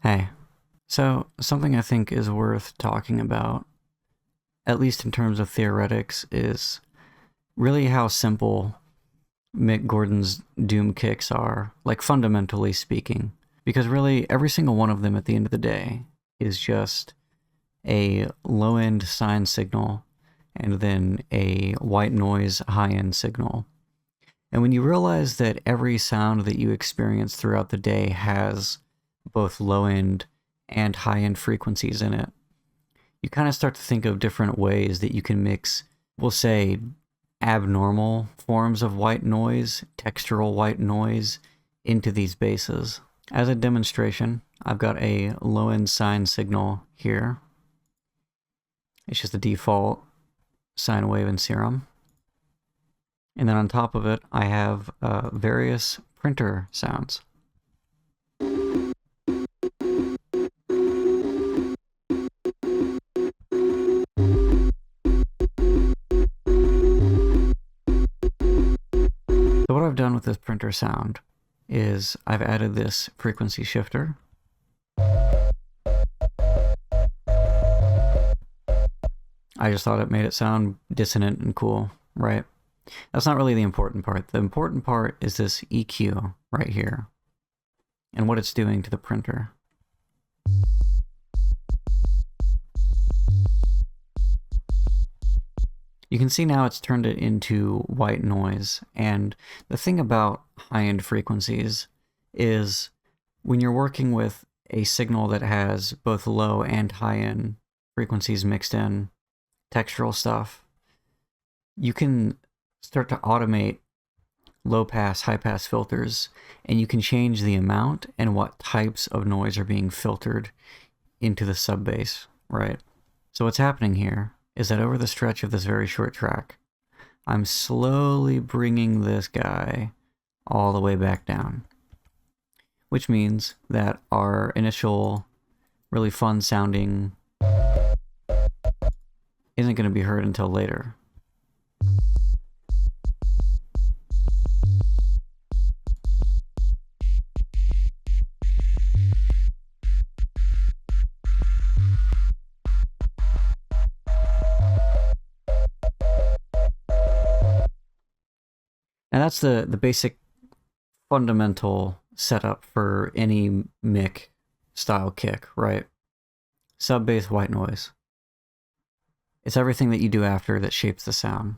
Hey, so something I think is worth talking about, at least in terms of theoretics, is really how simple Mick Gordon's Doom kicks are, like fundamentally speaking. Because really, every single one of them at the end of the day is just a low end sine signal and then a white noise high end signal. And when you realize that every sound that you experience throughout the day has both low end and high end frequencies in it, you kind of start to think of different ways that you can mix, we'll say, abnormal forms of white noise, textural white noise, into these basses. As a demonstration, I've got a low end sine signal here. It's just a default sine wave and serum. And then on top of it, I have various printer sounds. So what I've done with this printer sound is I've added this frequency shifter. I just thought it made it sound dissonant and cool, right? That's not really the important part. The important part is this EQ right here and what it's doing to the printer. You can see now it's turned it into white noise, and the thing about high-end frequencies is when you're working with a signal that has both low and high-end frequencies mixed in, textural stuff, you can start to automate low-pass, high-pass filters, and you can change the amount and what types of noise are being filtered into the sub-bass, right? So what's happening here is that over the stretch of this very short track, I'm slowly bringing this guy all the way back down. Which means that our initial really fun sounding isn't going to be heard until later. And that's the basic fundamental setup for any Mick style kick, right? Sub-bass white noise. It's everything that you do after that shapes the sound.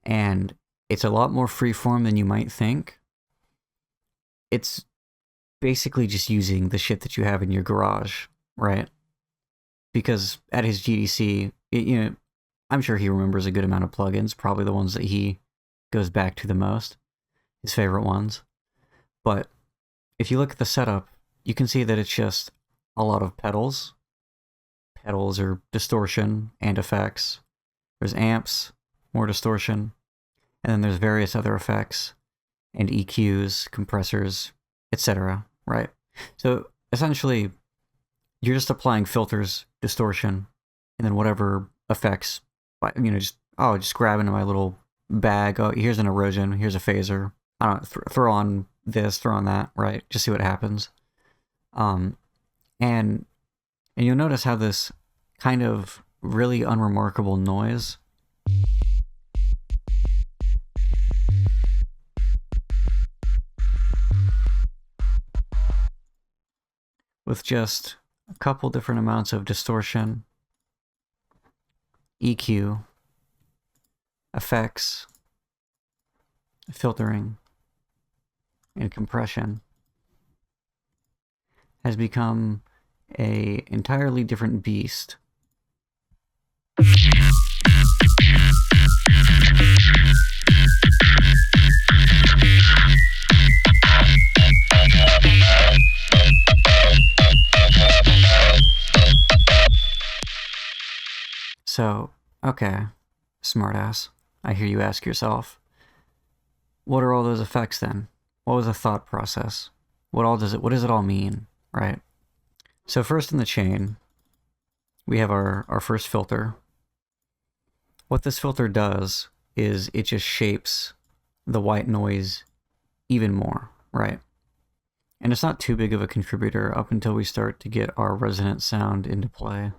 And it's a lot more freeform than you might think. It's basically just using the shit that you have in your garage, right? Because at his GDC, I'm sure he remembers a good amount of plugins, probably the ones that he goes back to the most, his favorite ones. But if you look at the setup, you can see that it's just a lot of pedals. Pedals are distortion and effects. There's amps, more distortion, and then there's various other effects and EQs, compressors, etc. Right? So essentially, you're just applying filters, distortion, and then whatever effects, just grab into my little bag. Oh, here's an erosion, here's a phaser. I don't know, throw on this, throw on that, right? Just see what happens. And you'll notice how this kind of really unremarkable noise with just a couple different amounts of distortion, EQ, effects, filtering, and compression has become an entirely different beast. So, okay, smartass, I hear you ask yourself, what are all those effects then? What was the thought process? What does it all mean, right? So first in the chain, we have our first filter. What this filter does is it just shapes the white noise even more, right? And it's not too big of a contributor up until we start to get our resonant sound into play.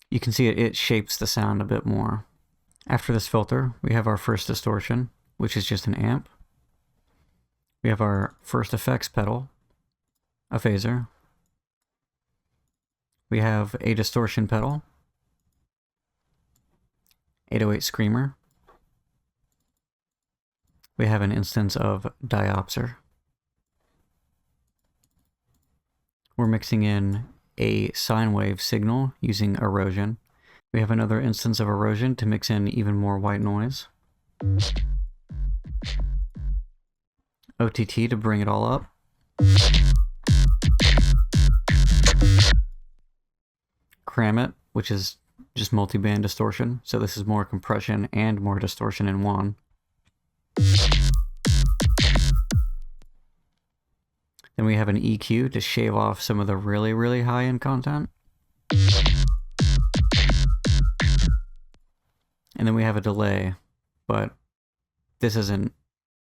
You can see it shapes the sound a bit more. After this filter, we have our first distortion, which is just an amp. We have our first effects pedal, a phaser. We have a distortion pedal, 808 screamer. We have an instance of diopser. We're mixing in a sine wave signal using erosion. We have another instance of erosion to mix in even more white noise. OTT to bring it all up. Cram it, which is just multi-band distortion, so this is more compression and more distortion in one. Then we have an EQ to shave off some of the really, really high-end content. And then we have a delay, but this isn't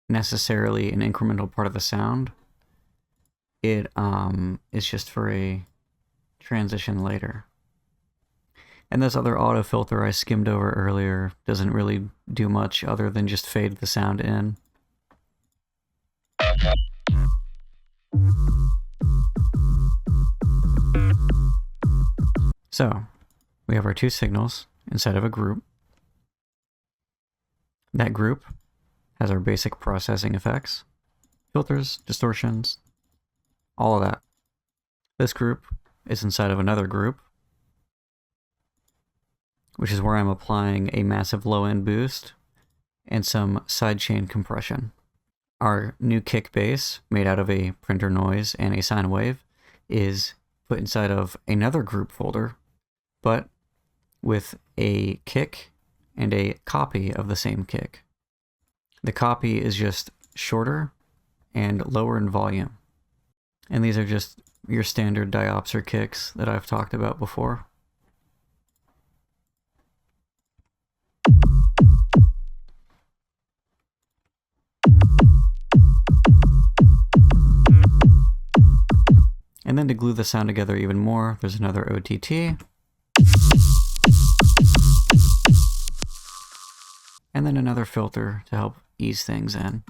necessarily an incremental part of the sound. It is just for a transition later. And this other auto filter I skimmed over earlier doesn't really do much other than just fade the sound in. So, we have our two signals inside of a group. That group has our basic processing effects, filters, distortions, all of that. This group is inside of another group, which is where I'm applying a massive low-end boost and some sidechain compression. Our new kick bass, made out of a printer noise and a sine wave, is put inside of another group folder, but with a kick and a copy of the same kick. The copy is just shorter and lower in volume. And these are just your standard diopser kicks that I've talked about before. And then to glue the sound together even more, there's another OTT. And then another filter to help ease things in.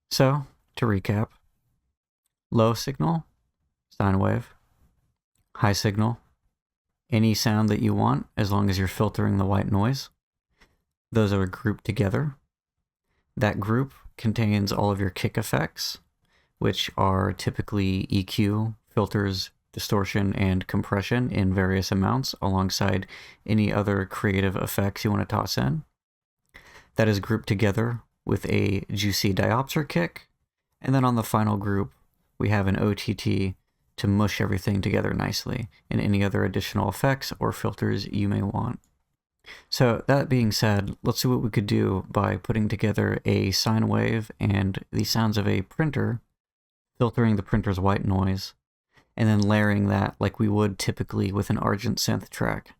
So, to recap, low signal, sine wave, high signal, any sound that you want as long as you're filtering the white noise. Those are grouped together. That group contains all of your kick effects, which are typically EQ, filters, distortion, and compression in various amounts alongside any other creative effects you want to toss in. That is grouped together with a juicy diopser kick, and then on the final group we have an OTT to mush everything together nicely, and any other additional effects or filters you may want. So that being said, let's see what we could do by putting together a sine wave and the sounds of a printer, filtering the printer's white noise, and then layering that like we would typically with an Argent synth track.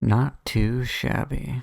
Not too shabby.